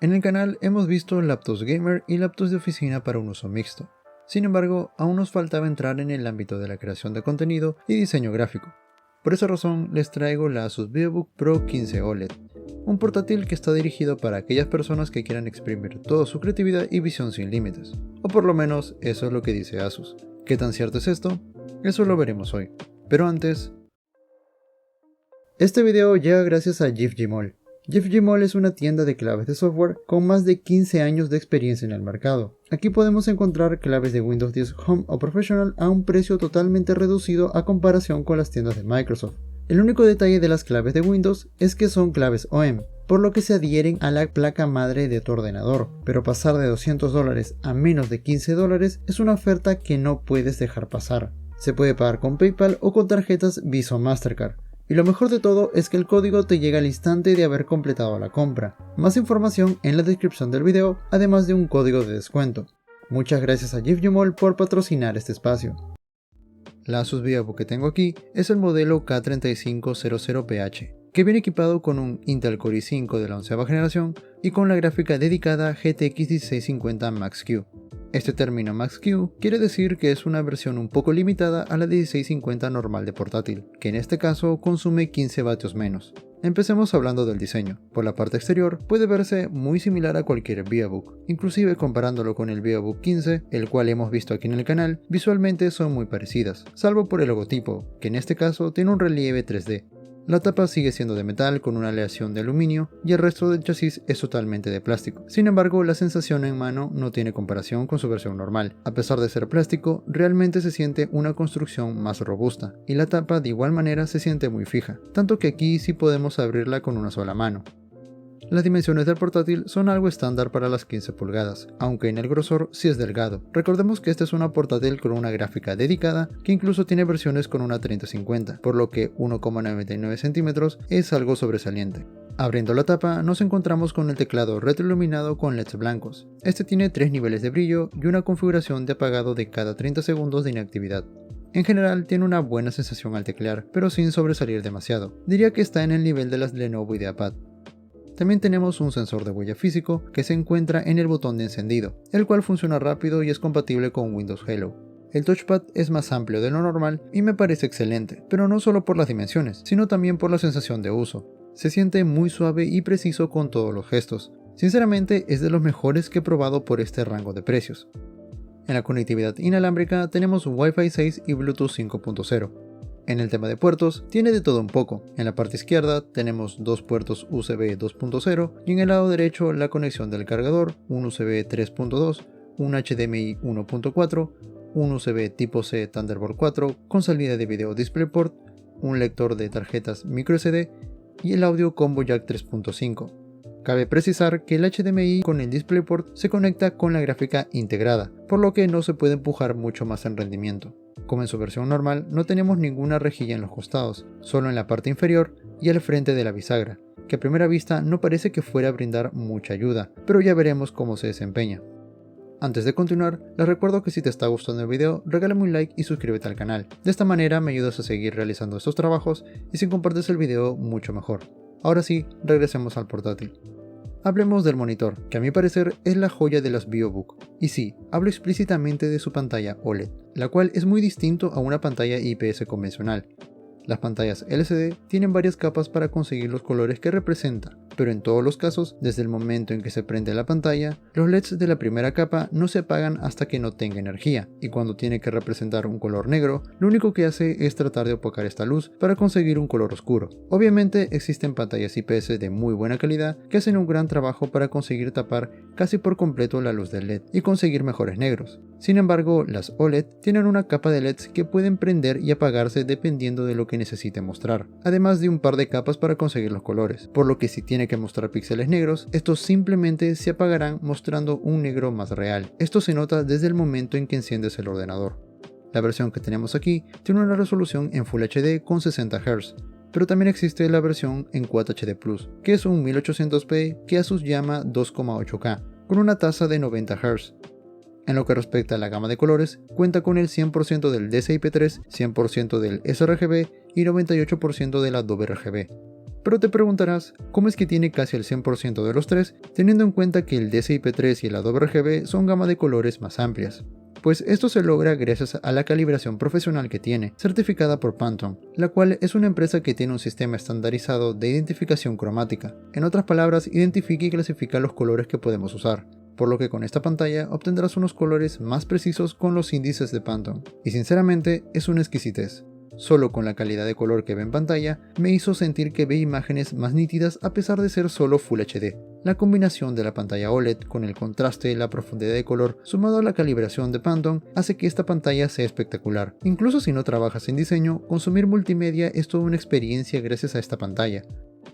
En el canal hemos visto laptops gamer y laptops de oficina para un uso mixto. Sin embargo, aún nos faltaba entrar en el ámbito de la creación de contenido y diseño gráfico. Por esa razón les traigo la Asus VivoBook Pro 15 OLED, un portátil que está dirigido para aquellas personas que quieran exprimir toda su creatividad y visión sin límites. O por lo menos eso es lo que dice Asus. ¿Qué tan cierto es esto? Eso lo veremos hoy. Pero antes... Este video llega gracias a GIF-Gmol. GIF-Gmol es una tienda de claves de software con más de 15 años de experiencia en el mercado. Aquí podemos encontrar claves de Windows 10 Home o Professional a un precio totalmente reducido a comparación con las tiendas de Microsoft. El único detalle de las claves de Windows es que son claves OEM, por lo que se adhieren a la placa madre de tu ordenador, pero pasar de $200 a menos de $15 es una oferta que no puedes dejar pasar. Se puede pagar con PayPal o con tarjetas Visa o Mastercard. Y lo mejor de todo es que el código te llega al instante de haber completado la compra. Más información en la descripción del video, además de un código de descuento. Muchas gracias a GIF-Gmol por patrocinar este espacio. La Asus VivoBook que tengo aquí es el modelo K3500PH, que viene equipado con un Intel Core i5 de la 11ª generación y con la gráfica dedicada GTX 1650 Max-Q. Este término Max-Q quiere decir que es una versión un poco limitada a la 1650 normal de portátil, que en este caso consume 15 vatios menos. Empecemos hablando del diseño. Por la parte exterior puede verse muy similar a cualquier VivoBook, inclusive comparándolo con el VivoBook 15, el cual hemos visto aquí en el canal, visualmente son muy parecidas, salvo por el logotipo, que en este caso tiene un relieve 3D. La tapa sigue siendo de metal con una aleación de aluminio y el resto del chasis es totalmente de plástico. Sin embargo, la sensación en mano no tiene comparación con su versión normal. A pesar de ser plástico, realmente se siente una construcción más robusta y la tapa de igual manera se siente muy fija, tanto que aquí sí podemos abrirla con una sola mano. Las dimensiones del portátil son algo estándar para las 15 pulgadas, aunque en el grosor sí es delgado. Recordemos que esta es una portátil con una gráfica dedicada que incluso tiene versiones con una 3050, por lo que 1,99 centímetros es algo sobresaliente. Abriendo la tapa nos encontramos con el teclado retroiluminado con LEDs blancos. Este tiene 3 niveles de brillo y una configuración de apagado de cada 30 segundos de inactividad. En general tiene una buena sensación al teclear, pero sin sobresalir demasiado. Diría que está en el nivel de las Lenovo IdeaPad. También tenemos un sensor de huella físico que se encuentra en el botón de encendido, el cual funciona rápido y es compatible con Windows Hello. El touchpad es más amplio de lo normal y me parece excelente, pero no solo por las dimensiones, sino también por la sensación de uso. Se siente muy suave y preciso con todos los gestos. Sinceramente es de los mejores que he probado por este rango de precios. En la conectividad inalámbrica tenemos Wi-Fi 6 y Bluetooth 5.0. En el tema de puertos, tiene de todo un poco. En la parte izquierda tenemos dos puertos USB 2.0 y en el lado derecho la conexión del cargador, un USB 3.2, un HDMI 1.4, un USB tipo C Thunderbolt 4 con salida de video DisplayPort, un lector de tarjetas microSD y el audio combo jack 3.5. Cabe precisar que el HDMI con el DisplayPort se conecta con la gráfica integrada, por lo que no se puede empujar mucho más en rendimiento. Como en su versión normal, no tenemos ninguna rejilla en los costados, solo en la parte inferior y al frente de la bisagra, que a primera vista no parece que fuera a brindar mucha ayuda, pero ya veremos cómo se desempeña. Antes de continuar, les recuerdo que si te está gustando el video, regálame un like y suscríbete al canal. De esta manera me ayudas a seguir realizando estos trabajos y si compartes el video, mucho mejor. Ahora sí, regresemos al portátil. Hablemos del monitor, que a mi parecer es la joya de las VivoBook. Y sí, hablo explícitamente de su pantalla OLED, la cual es muy distinto a una pantalla IPS convencional. Las pantallas LCD tienen varias capas para conseguir los colores que representa, pero en todos los casos, desde el momento en que se prende la pantalla, los LEDs de la primera capa no se apagan hasta que no tenga energía, y cuando tiene que representar un color negro, lo único que hace es tratar de opacar esta luz para conseguir un color oscuro. Obviamente existen pantallas IPS de muy buena calidad que hacen un gran trabajo para conseguir tapar casi por completo la luz del LED y conseguir mejores negros. Sin embargo, las OLED tienen una capa de LEDs que pueden prender y apagarse dependiendo de lo que necesite mostrar, además de un par de capas para conseguir los colores, por lo que si tiene que mostrar píxeles negros, estos simplemente se apagarán mostrando un negro más real. Esto se nota desde el momento en que enciendes el ordenador. La versión que tenemos aquí tiene una resolución en Full HD con 60 Hz, pero también existe la versión en Quad HD Plus, que es un 1800p que Asus llama 2,8K, con una tasa de 90 Hz. En lo que respecta a la gama de colores, cuenta con el 100% del DCI-P3, 100% del sRGB y 98% del Adobe RGB. Pero te preguntarás, ¿cómo es que tiene casi el 100% de los tres, teniendo en cuenta que el DCI-P3 y el Adobe RGB son gama de colores más amplias? Pues esto se logra gracias a la calibración profesional que tiene, certificada por Pantone, la cual es una empresa que tiene un sistema estandarizado de identificación cromática. En otras palabras, identifica y clasifica los colores que podemos usar, por lo que con esta pantalla obtendrás unos colores más precisos con los índices de Pantone, y sinceramente es una exquisitez. Solo con la calidad de color que ve en pantalla, me hizo sentir que ve imágenes más nítidas a pesar de ser solo Full HD. La combinación de la pantalla OLED con el contraste y la profundidad de color sumado a la calibración de Pantone hace que esta pantalla sea espectacular. Incluso si no trabajas en diseño, consumir multimedia es toda una experiencia gracias a esta pantalla.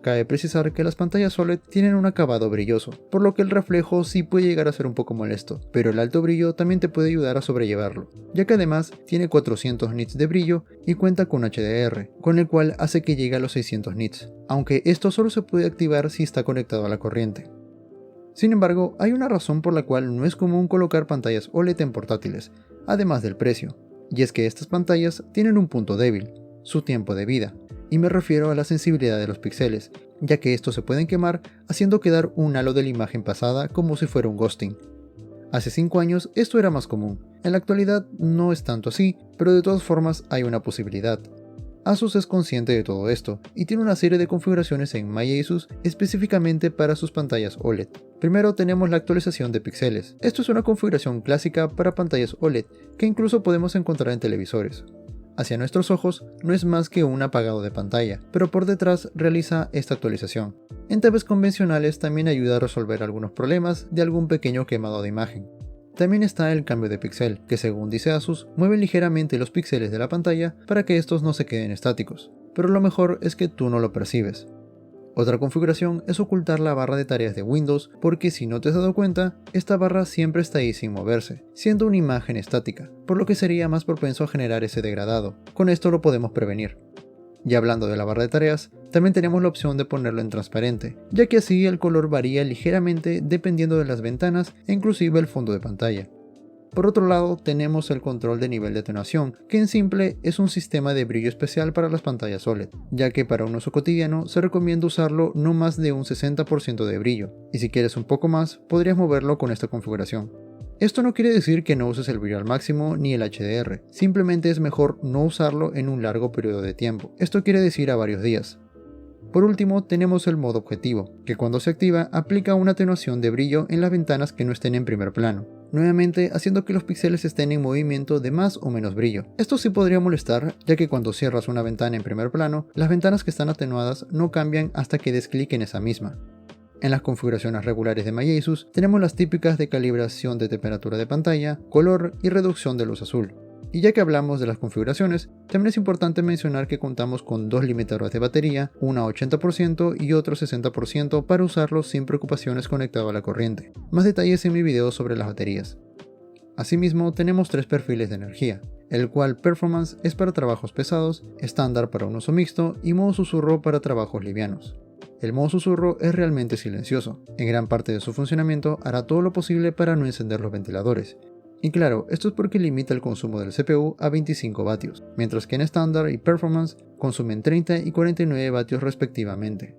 Cabe precisar que las pantallas OLED tienen un acabado brilloso, por lo que el reflejo sí puede llegar a ser un poco molesto, pero el alto brillo también te puede ayudar a sobrellevarlo, ya que además tiene 400 nits de brillo y cuenta con HDR, con el cual hace que llegue a los 600 nits, aunque esto solo se puede activar si está conectado a la corriente. Sin embargo, hay una razón por la cual no es común colocar pantallas OLED en portátiles, además del precio, y es que estas pantallas tienen un punto débil, su tiempo de vida, y me refiero a la sensibilidad de los píxeles, ya que estos se pueden quemar haciendo quedar un halo de la imagen pasada como si fuera un ghosting. Hace 5 años esto era más común, en la actualidad no es tanto así, pero de todas formas hay una posibilidad. Asus es consciente de todo esto y tiene una serie de configuraciones en MyAsus específicamente para sus pantallas OLED. Primero tenemos la actualización de píxeles. Esto es una configuración clásica para pantallas OLED que incluso podemos encontrar en televisores. Hacia nuestros ojos no es más que un apagado de pantalla, pero por detrás realiza esta actualización. En TVs convencionales también ayuda a resolver algunos problemas de algún pequeño quemado de imagen. También está el cambio de píxel, que según dice Asus, mueve ligeramente los píxeles de la pantalla para que estos no se queden estáticos, pero lo mejor es que tú no lo percibes. Otra configuración es ocultar la barra de tareas de Windows, porque si no te has dado cuenta, esta barra siempre está ahí sin moverse, siendo una imagen estática, por lo que sería más propenso a generar ese degradado. Con esto lo podemos prevenir. Y hablando de la barra de tareas, también tenemos la opción de ponerlo en transparente, ya que así el color varía ligeramente dependiendo de las ventanas e inclusive el fondo de pantalla. Por otro lado, tenemos el control de nivel de atenuación, que en simple es un sistema de brillo especial para las pantallas OLED, ya que para un uso cotidiano se recomienda usarlo no más de un 60% de brillo, y si quieres un poco más, podrías moverlo con esta configuración. Esto no quiere decir que no uses el brillo al máximo ni el HDR, simplemente es mejor no usarlo en un largo periodo de tiempo, esto quiere decir a varios días. Por último, tenemos el modo objetivo, que cuando se activa aplica una atenuación de brillo en las ventanas que no estén en primer plano, nuevamente haciendo que los píxeles estén en movimiento de más o menos brillo. Esto sí podría molestar, ya que cuando cierras una ventana en primer plano, las ventanas que están atenuadas no cambian hasta que des clic en esa misma. En las configuraciones regulares de MyAsus tenemos las típicas de calibración de temperatura de pantalla, color y reducción de luz azul. Y ya que hablamos de las configuraciones, también es importante mencionar que contamos con dos limitadores de batería, una a 80% y otro 60% para usarlos sin preocupaciones conectado a la corriente. Más detalles en mi video sobre las baterías. Asimismo, tenemos 3 perfiles de energía, el cual Performance es para trabajos pesados, estándar para un uso mixto y modo susurro para trabajos livianos. El modo susurro es realmente silencioso, en gran parte de su funcionamiento hará todo lo posible para no encender los ventiladores. Y claro, esto es porque limita el consumo del CPU a 25 vatios, mientras que en estándar y performance consumen 30 y 49 vatios respectivamente.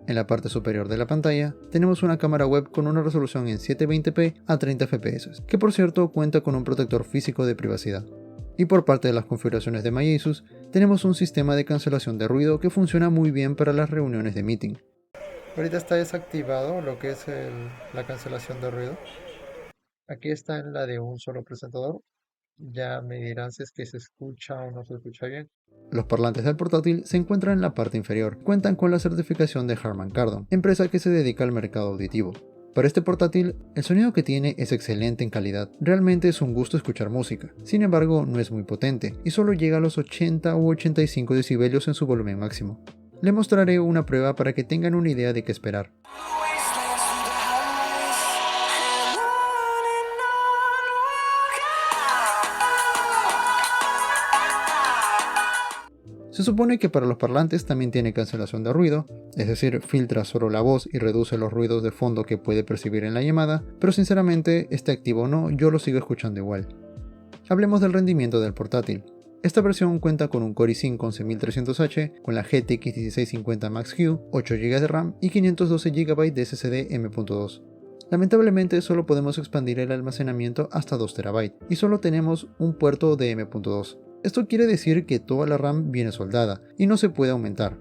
En la parte superior de la pantalla tenemos una cámara web con una resolución en 720p a 30 fps, que por cierto cuenta con un protector físico de privacidad. Y por parte de las configuraciones de MyAsus, tenemos un sistema de cancelación de ruido que funciona muy bien para las reuniones de meeting. Ahorita está desactivado lo que es la cancelación de ruido. Aquí está en la de un solo presentador. Ya me dirán si es que se escucha o no se escucha bien. Los parlantes del portátil se encuentran en la parte inferior. Cuentan con la certificación de Harman Kardon, empresa que se dedica al mercado auditivo. Para este portátil, el sonido que tiene es excelente en calidad. Realmente es un gusto escuchar música. Sin embargo, no es muy potente y solo llega a los 80 u 85 decibelios en su volumen máximo. Le mostraré una prueba para que tengan una idea de qué esperar. Se supone que para los parlantes también tiene cancelación de ruido, es decir, filtra solo la voz y reduce los ruidos de fondo que puede percibir en la llamada, pero sinceramente, esté activo o no, yo lo sigo escuchando igual. Hablemos del rendimiento del portátil. Esta versión cuenta con un Core i5 11300H, con la GTX 1650 Max-Q, 8 GB de RAM y 512 GB de SSD M.2. Lamentablemente solo podemos expandir el almacenamiento hasta 2 TB y solo tenemos un puerto de M.2. Esto quiere decir que toda la RAM viene soldada y no se puede aumentar.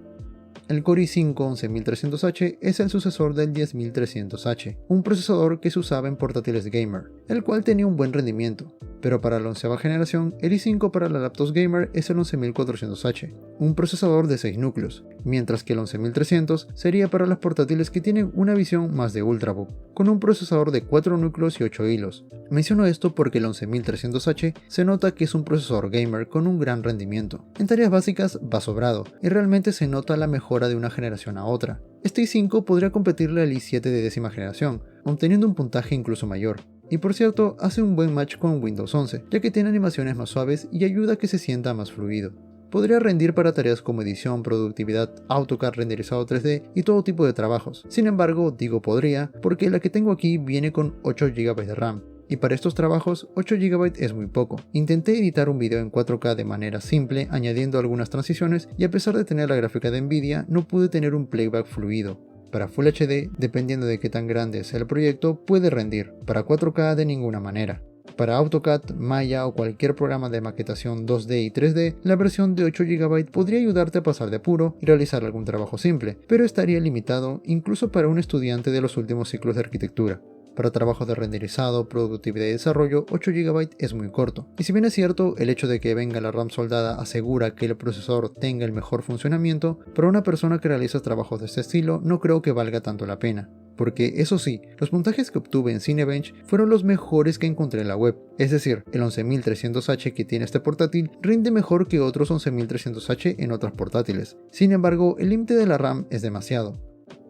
El Core i5 11300H es el sucesor del 10300H, un procesador que se usaba en portátiles gamer, el cual tenía un buen rendimiento, pero para la 11ª generación, el i5 para la laptops gamer es el 11400H, un procesador de 6 núcleos, mientras que el 11300 sería para las portátiles que tienen una visión más de Ultrabook, con un procesador de 4 núcleos y 8 hilos. Menciono esto porque el 11300H se nota que es un procesador gamer con un gran rendimiento. En tareas básicas va sobrado, y realmente se nota la mejora de una generación a otra. Este i5 podría competirle al i7 de 10ª generación, obteniendo un puntaje incluso mayor. Y por cierto, hace un buen match con Windows 11, ya que tiene animaciones más suaves y ayuda a que se sienta más fluido. Podría rendir para tareas como edición, productividad, AutoCAD renderizado 3D y todo tipo de trabajos. Sin embargo, digo podría, porque la que tengo aquí viene con 8 GB de RAM. Y para estos trabajos, 8 GB es muy poco. Intenté editar un video en 4K de manera simple, añadiendo algunas transiciones, y a pesar de tener la gráfica de Nvidia, no pude tener un playback fluido. Para Full HD, dependiendo de qué tan grande sea el proyecto, puede rendir. Para 4K de ninguna manera. Para AutoCAD, Maya o cualquier programa de maquetación 2D y 3D, la versión de 8 GB podría ayudarte a pasar de apuro y realizar algún trabajo simple, pero estaría limitado incluso para un estudiante de los últimos ciclos de arquitectura. Para trabajos de renderizado, productividad y desarrollo, 8 GB es muy corto. Y si bien es cierto, el hecho de que venga la RAM soldada asegura que el procesador tenga el mejor funcionamiento, para una persona que realiza trabajos de este estilo no creo que valga tanto la pena. Porque eso sí, los puntajes que obtuve en Cinebench fueron los mejores que encontré en la web. Es decir, el 11300H que tiene este portátil rinde mejor que otros 11300H en otras portátiles. Sin embargo, el límite de la RAM es demasiado.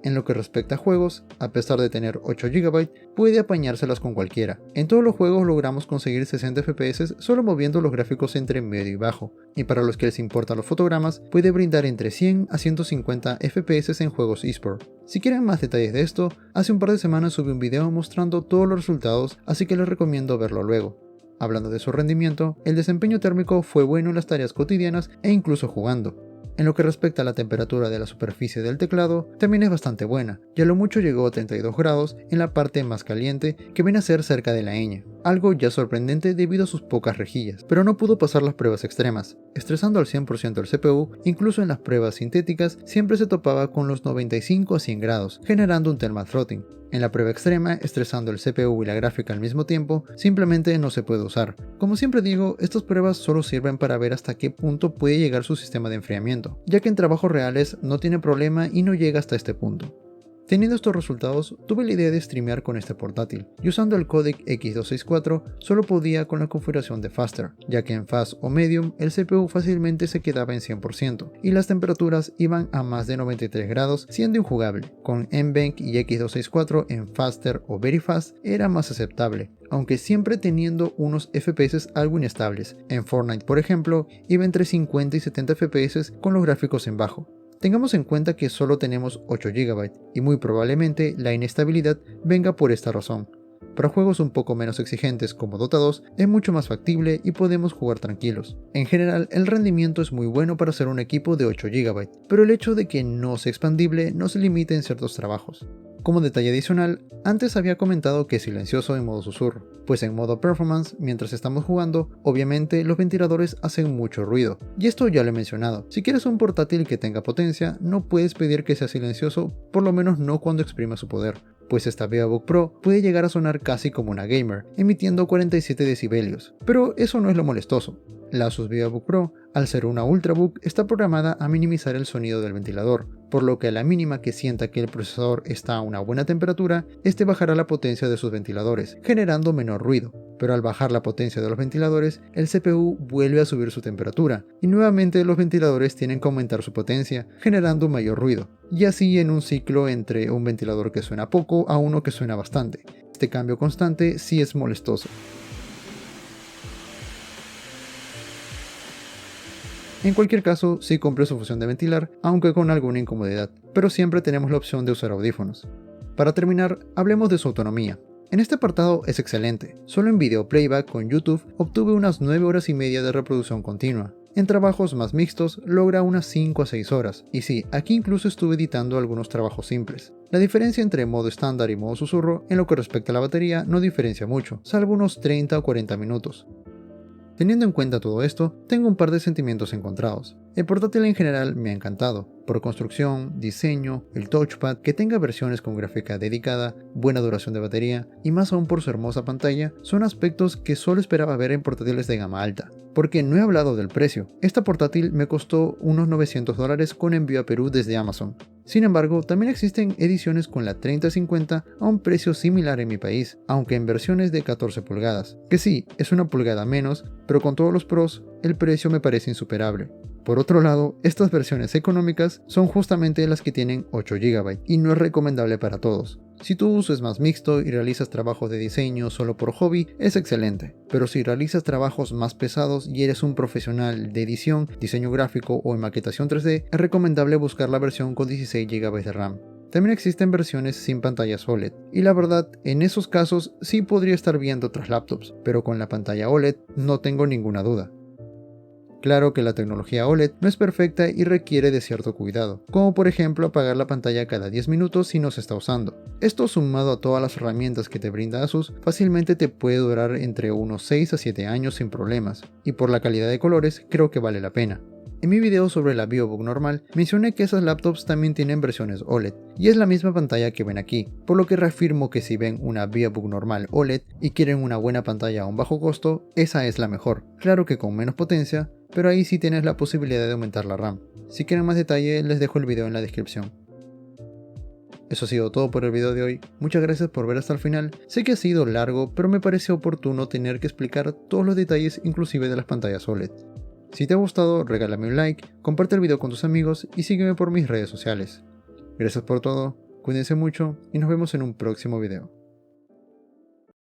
En lo que respecta a juegos, a pesar de tener 8 GB, puede apañárselas con cualquiera. En todos los juegos logramos conseguir 60 FPS solo moviendo los gráficos entre medio y bajo, y para los que les importan los fotogramas, puede brindar entre 100 a 150 FPS en juegos eSport. Si quieren más detalles de esto, hace un par de semanas subí un video mostrando todos los resultados, así que les recomiendo verlo luego. Hablando de su rendimiento, el desempeño térmico fue bueno en las tareas cotidianas e incluso jugando. En lo que respecta a la temperatura de la superficie del teclado, también es bastante buena, y a lo mucho llegó a 32 grados en la parte más caliente, que viene a ser cerca de la ñ, algo ya sorprendente debido a sus pocas rejillas, pero no pudo pasar las pruebas extremas, estresando al 100% el CPU. Incluso en las pruebas sintéticas siempre se topaba con los 95 a 100 grados, generando un thermal throttling. En la prueba extrema, estresando el CPU y la gráfica al mismo tiempo, simplemente no se puede usar. Como siempre digo, estas pruebas solo sirven para ver hasta qué punto puede llegar su sistema de enfriamiento, ya que en trabajos reales no tiene problema y no llega hasta este punto. Teniendo estos resultados, tuve la idea de streamear con este portátil, y usando el codec X264 solo podía con la configuración de Faster, ya que en Fast o Medium el CPU fácilmente se quedaba en 100%, y las temperaturas iban a más de 93 grados siendo injugable. Con NVENC y X264 en Faster o Very Fast era más aceptable, aunque siempre teniendo unos FPS algo inestables. En Fortnite, por ejemplo, iba entre 50 y 70 FPS con los gráficos en bajo. Tengamos en cuenta que solo tenemos 8 GB y muy probablemente la inestabilidad venga por esta razón. Para juegos un poco menos exigentes como Dota 2 es mucho más factible y podemos jugar tranquilos. En general el rendimiento es muy bueno para ser un equipo de 8 GB, pero el hecho de que no sea expandible no se limita en ciertos trabajos. Como detalle adicional, antes había comentado que es silencioso en modo susurro, pues en modo performance, mientras estamos jugando, obviamente los ventiladores hacen mucho ruido, y esto ya lo he mencionado. Si quieres un portátil que tenga potencia, no puedes pedir que sea silencioso, por lo menos no cuando exprima su poder, pues esta VivaBook Pro puede llegar a sonar casi como una gamer, emitiendo 47 decibelios, pero eso no es lo molestoso. La Asus VivaBook Pro, al ser una Ultrabook, está programada a minimizar el sonido del ventilador, por lo que a la mínima que sienta que el procesador está a una buena temperatura, este bajará la potencia de sus ventiladores, generando menor ruido. Pero al bajar la potencia de los ventiladores, el CPU vuelve a subir su temperatura, y nuevamente los ventiladores tienen que aumentar su potencia, generando mayor ruido, y así en un ciclo entre un ventilador que suena poco a uno que suena bastante. Este cambio constante sí es molestoso. En cualquier caso, sí cumple su función de ventilar, aunque con alguna incomodidad, pero siempre tenemos la opción de usar audífonos. Para terminar, hablemos de su autonomía. En este apartado es excelente, solo en video playback con YouTube obtuve unas 9 horas y media de reproducción continua. En trabajos más mixtos logra unas 5 a 6 horas, y sí, aquí incluso estuve editando algunos trabajos simples. La diferencia entre modo estándar y modo susurro en lo que respecta a la batería no diferencia mucho, salvo unos 30 o 40 minutos. Teniendo en cuenta todo esto, tengo un par de sentimientos encontrados. El portátil en general me ha encantado, por construcción, diseño, el touchpad, que tenga versiones con gráfica dedicada, buena duración de batería y más aún por su hermosa pantalla, son aspectos que solo esperaba ver en portátiles de gama alta. Porque no he hablado del precio. Esta portátil me costó unos $900 con envío a Perú desde Amazon. Sin embargo, también existen ediciones con la 3050 a un precio similar en mi país, aunque en versiones de 14 pulgadas, que sí, es una pulgada menos, pero con todos los pros, el precio me parece insuperable. Por otro lado, estas versiones económicas son justamente las que tienen 8 GB y no es recomendable para todos. Si tu uso es más mixto y realizas trabajos de diseño solo por hobby, es excelente, pero si realizas trabajos más pesados y eres un profesional de edición, diseño gráfico o en maquetación 3D, es recomendable buscar la versión con 16 GB de RAM. También existen versiones sin pantallas OLED, y la verdad, en esos casos sí podría estar viendo otras laptops, pero con la pantalla OLED no tengo ninguna duda. Claro que la tecnología OLED no es perfecta y requiere de cierto cuidado, como por ejemplo apagar la pantalla cada 10 minutos si no se está usando. Esto sumado a todas las herramientas que te brinda Asus, fácilmente te puede durar entre unos 6 a 7 años sin problemas, y por la calidad de colores creo que vale la pena. En mi video sobre la VivoBook normal mencioné que esas laptops también tienen versiones OLED, y es la misma pantalla que ven aquí, por lo que reafirmo que si ven una VivoBook normal OLED y quieren una buena pantalla a un bajo costo, esa es la mejor, claro que con menos potencia, pero ahí sí tienes la posibilidad de aumentar la RAM. Si quieren más detalle les dejo el video en la descripción. Eso ha sido todo por el video de hoy, muchas gracias por ver hasta el final. Sé que ha sido largo, pero me pareció oportuno tener que explicar todos los detalles inclusive de las pantallas OLED. Si te ha gustado, regálame un like, comparte el video con tus amigos y sígueme por mis redes sociales. Gracias por todo, cuídense mucho y nos vemos en un próximo video.